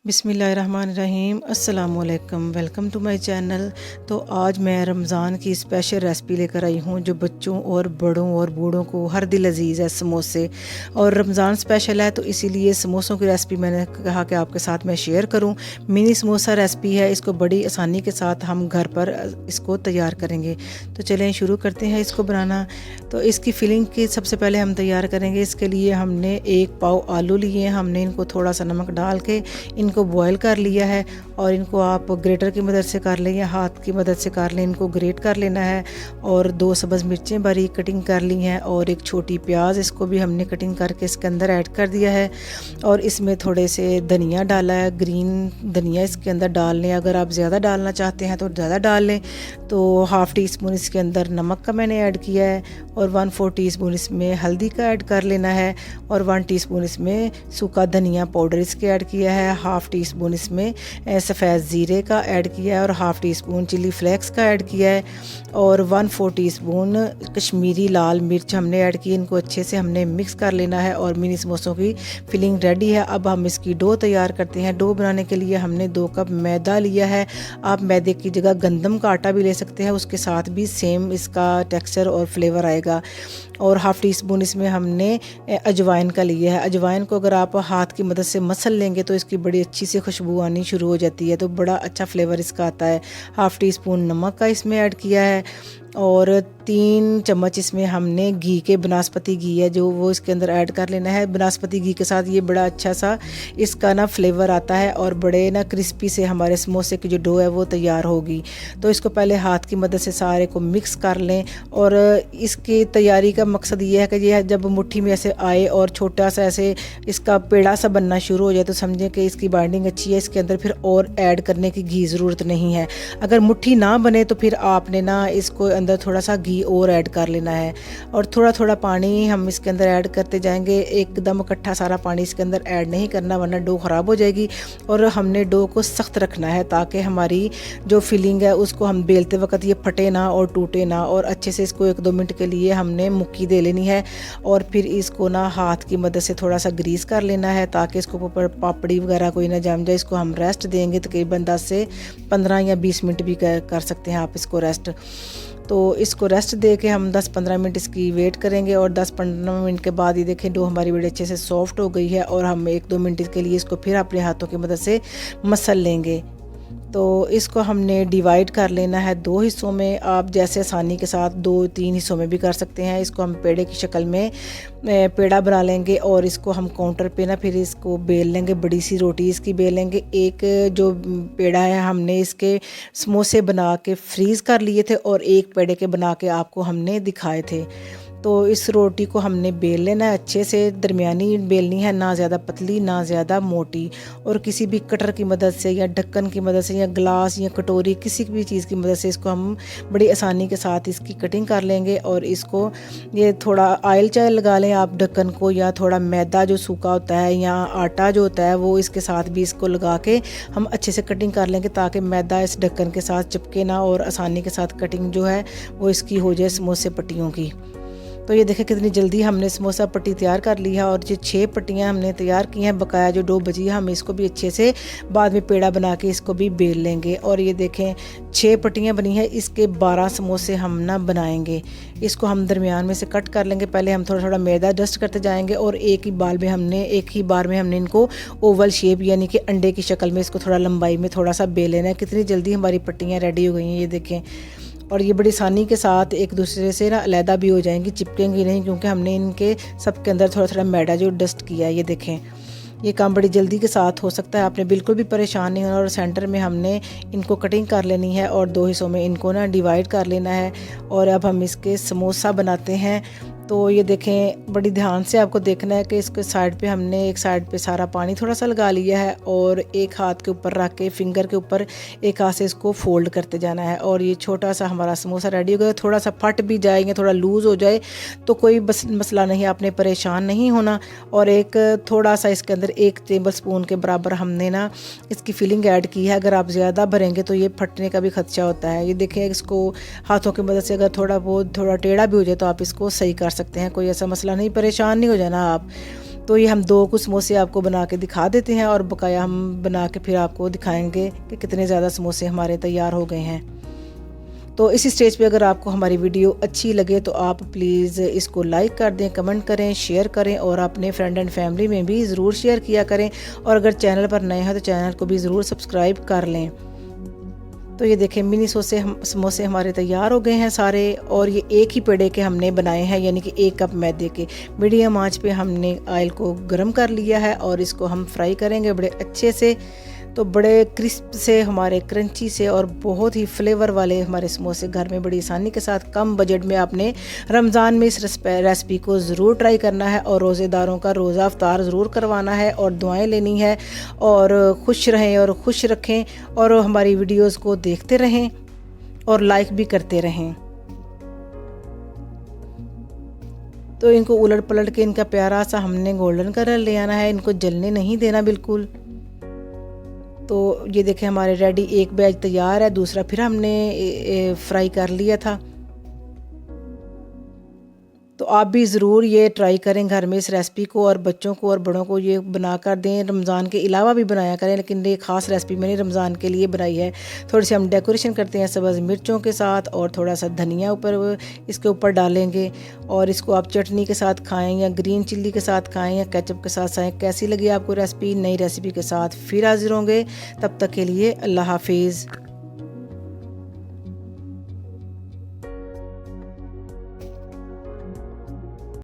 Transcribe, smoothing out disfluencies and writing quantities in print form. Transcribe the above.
बिस्मिल्लाहिर्रहमानिर्रहीम अस्सलामुअलैकुम welcome to my channel. तो आज मैं रमज़ान की स्पेशल रेसिपी लेकर आई हूँ जो बच्चों और बड़ों और बूढ़ों को हर दिल अजीज़ है, समोसे। और रमज़ान स्पेशल है तो इसीलिए समोसों की रेसिपी मैंने कहा कि आपके साथ मैं शेयर करूँ। मिनी समोसा रेसिपी है, इसको बड़ी आसानी के साथ हम घर पर इसको तैयार करेंगे। तो चलें शुरू करते हैं इसको बनाना। तो इसकी फिलिंग की सबसे पहले हम तैयार करेंगे। इसके लिए हमने 1 पाव आलू लिए, हमने इनको थोड़ा सा नमक डाल के इनको बॉयल कर लिया है। और इनको आप ग्रेटर की मदद से कर लें या हाथ की मदद से कर लें, इनको ग्रेट कर लेना है। और 2 सब्ज़ मिर्चें बारीक कटिंग कर ली हैं और 1 छोटी प्याज, इसको भी हमने कटिंग करके इसके अंदर ऐड कर दिया है। और इसमें थोड़े से धनिया डाला है, ग्रीन धनिया इसके अंदर डाल लें। अगर आप ज़्यादा डालना चाहते हैं तो ज़्यादा डाल लें। तो हाफ़ टी स्पून इसके अंदर नमक का मैंने ऐड किया है और 1/4 टीस्पून इसमें हल्दी का ऐड कर लेना है। और 1 टीस्पून इसमें सूखा धनिया पाउडर इसके ऐड किया है। हाफ़ टी स्पून इसमें सफ़ेद ज़ीरे का ऐड किया है और half teaspoon chilli flakes का ऐड किया है। और 1/4 टीस्पून कश्मीरी लाल मिर्च हमने ऐड की। इनको अच्छे से हमने मिक्स कर लेना है और मिनी समोसों की फिलिंग रेडी है। अब हम इसकी डो तैयार करते हैं। डो बनाने के लिए हमने 2 कप मैदा लिया है। आप मैदे की जगह गंदम का आटा भी ले सकते हैं, उसके साथ भी सेम इसका टेक्सचर और फ्लेवर आएगा। और हाफ़ टी स्पून इसमें हमने अजवाइन का लिया है। अजवाइन को अगर आप हाथ की मदद से मसल लेंगे तो इसकी बड़ी अच्छी सी खुशबू आनी शुरू हो जाती है, तो बड़ा अच्छा फ्लेवर इसका आता है। हाफ़ टी स्पून नमक का इसमें ऐड किया है और 3 चम्मच इसमें हमने घी के बनास्पति घी है जो वो इसके अंदर ऐड कर लेना है। बनास्पति घी के साथ ये बड़ा अच्छा सा इसका ना फ्लेवर आता है और बड़े ना क्रिस्पी से हमारे समोसे की जो डो है वो तैयार होगी। तो इसको पहले हाथ की मदद से सारे को मिक्स कर लें। और इसकी तैयारी का मकसद ये है कि ये जब मुट्ठी में ऐसे आए और छोटा सा ऐसे इसका पेड़ा सा बनना शुरू हो जाए तो समझें कि इसकी बाइंडिंग अच्छी है, इसके अंदर फिर और ऐड करने की घी ज़रूरत नहीं है। अगर मुट्ठी ना बने तो फिर आपने ना इसको अंदर थोड़ा सा घी और ऐड कर लेना है। और थोड़ा थोड़ा पानी हम इसके अंदर ऐड करते जाएंगे, एकदम इकट्ठा सारा पानी इसके अंदर ऐड नहीं करना वरना डो ख़राब हो जाएगी। और हमने डो को सख्त रखना है ताकि हमारी जो फिलिंग है उसको हम बेलते वक्त ये फटे ना और टूटे ना। और अच्छे से इसको 1-2 मिनट के लिए हमने मुक्की दे लेनी है और फिर इसको ना हाथ की मदद से थोड़ा सा ग्रीस कर लेना है ताकि इसको ऊपर पापड़ी वगैरह कोई ना जम जाए। इसको हम रेस्ट देंगे तकरीबन 10 से 15 या 20 मिनट भी कर सकते हैं आप इसको रेस्ट। तो इसको रेस्ट दे के हम 10-15 मिनट इसकी वेट करेंगे और 10-15 मिनट के बाद ये देखें डो हमारी बड़ी अच्छे से सॉफ्ट हो गई है। और हम 1-2 मिनट के लिए इसको फिर अपने हाथों की मदद से मसल लेंगे। तो इसको हमने डिवाइड कर लेना है 2 हिस्सों में। आप जैसे आसानी के साथ 2-3 हिस्सों में भी कर सकते हैं। इसको हम पेड़े की शक्ल में पेड़ा बना लेंगे और इसको हम काउंटर पे ना फिर इसको बेल लेंगे, बड़ी सी रोटी इसकी बेल लेंगे। एक जो पेड़ा है हमने इसके समोसे बना के फ्रीज़ कर लिए थे और एक पेड़े के बना के आपको हमने दिखाए थे। तो इस रोटी को हमने बेल लेना है अच्छे से, दरमियानी बेलनी है, ना ज़्यादा पतली ना ज़्यादा मोटी। और किसी भी कटर की मदद से या ढक्कन की मदद से या ग्लास या कटोरी किसी भी चीज़ की मदद से इसको हम बड़ी आसानी के साथ इसकी कटिंग कर लेंगे। और इसको ये थोड़ा ऑयल चाहे लगा लें आप ढक्कन को, या थोड़ा मैदा जो सूखा होता है या आटा जो होता है वो इसके साथ भी इसको लगा के हम अच्छे से कटिंग कर लेंगे ताकि मैदा इस ढक्कन के साथ चिपके ना और आसानी के साथ कटिंग जो है वो इसकी हो जाए समोसे पट्टियों की। तो ये देखें कितनी जल्दी हमने समोसा पट्टी तैयार कर ली है। और ये 6 पट्टियाँ हमने तैयार की हैं, बकाया जो डो बची है हम इसको भी अच्छे से बाद में पेड़ा बना के इसको भी बेल लेंगे। और ये देखें 6 पट्टियाँ बनी है, इसके 12 समोसे हम ना बनाएंगे। इसको हम दरमियान में से कट कर लेंगे। पहले हम थोड़ा थोड़ा मैदा डस्ट करते जाएंगे और एक ही बार में हमने इनको ओवल शेप यानी कि अंडे की शक्ल में इसको थोड़ा लंबाई में थोड़ा सा बेल लेना है। कितनी जल्दी हमारी पट्टियाँ रेडी हो गई हैं ये देखें। और ये बड़ी आसानी के साथ एक दूसरे से ना अलहदा भी हो जाएंगी, चिपकेंगी नहीं, क्योंकि हमने इनके सबके अंदर थोड़ा थोड़ा मैदा जो डस्ट किया है। ये देखें ये काम बड़ी जल्दी के साथ हो सकता है, आपने बिल्कुल भी परेशान नहीं होना। और सेंटर में हमने इनको कटिंग कर लेनी है और 2 हिस्सों में इनको ना डिवाइड कर लेना है। और अब हम इसके समोसा बनाते हैं। तो ये देखें बड़ी ध्यान से आपको देखना है कि इसके साइड पे हमने एक साइड पे सारा पानी थोड़ा सा लगा लिया है और एक हाथ के ऊपर रख के फिंगर के ऊपर एक हाथ से इसको फोल्ड करते जाना है। और ये छोटा सा हमारा समोसा रेडी हो गया। थोड़ा सा फट भी जाएंगे, थोड़ा लूज़ हो जाए तो कोई बस मसला नहीं, आपने परेशान नहीं होना। और एक थोड़ा सा इसके अंदर 1 टेबल स्पून के बराबर हमने ना इसकी फिलिंग ऐड की है। अगर आप ज़्यादा भरेंगे तो ये फटने का भी खदशा होता है। ये देखें इसको हाथों की मदद से अगर थोड़ा टेढ़ा भी हो जाए तो आप इसको सही कर सकते हैं, कोई ऐसा मसला नहीं, परेशान नहीं हो जाना आप। तो ये हम 2 कुछ समोसे आपको बना के दिखा देते हैं और बकाया हम बना के फिर आपको दिखाएंगे कि कितने ज़्यादा समोसे हमारे तैयार हो गए हैं। तो इसी स्टेज पे अगर आपको हमारी वीडियो अच्छी लगे तो आप प्लीज़ इसको लाइक कर दें, कमेंट करें, शेयर करें और अपने फ्रेंड एंड फैमिली में भी ज़रूर शेयर किया करें। और अगर चैनल पर नए हैं तो चैनल को भी ज़रूर सब्सक्राइब कर लें। तो ये देखें मिनी समोसे हमारे तैयार हो गए हैं सारे, और ये एक ही पेड़े के हमने बनाए हैं, यानी कि 1 कप मैदे के। मीडियम आंच पे हमने ऑयल को गर्म कर लिया है और इसको हम फ्राई करेंगे बड़े अच्छे से। तो बड़े क्रिस्प से, हमारे क्रंची से और बहुत ही फ्लेवर वाले हमारे समोसे घर में बड़ी आसानी के साथ कम बजट में आपने रमज़ान में इस रेसिपी को ज़रूर ट्राई करना है और रोज़ेदारों का रोज़ा अफ्तार ज़रूर करवाना है और दुआएं लेनी है। और खुश रहें और खुश रखें और हमारी वीडियोज़ को देखते रहें और लाइक भी करते रहें। तो इनको उलट पलट के इनका प्यारा सा हमने गोल्डन कलर ले आना है, इनको जलने नहीं देना बिल्कुल। तो ये देखें हमारे रेडी, एक बैच तैयार है, दूसरा फिर हमने फ्राई कर लिया था। तो आप भी ज़रूर ये ट्राई करें घर में इस रेसिपी को, और बच्चों को और बड़ों को ये बना कर दें। रमज़ान के अलावा भी बनाया करें, लेकिन ये ख़ास रेसिपी मैंने रमज़ान के लिए बनाई है। थोड़ी सी हम डेकोरेशन करते हैं सब्ज़ मिर्चों के साथ और थोड़ा सा धनिया ऊपर इसके ऊपर डालेंगे, और इसको आप चटनी के साथ खाएं या ग्रीन चिल्ली के साथ खाएं या केचप के साथ खाएं। कैसी लगी आपको रेसिपी? नई रेसिपी के साथ फिर हाजिर होंगे, तब तक के लिए अल्लाह हाफिज़।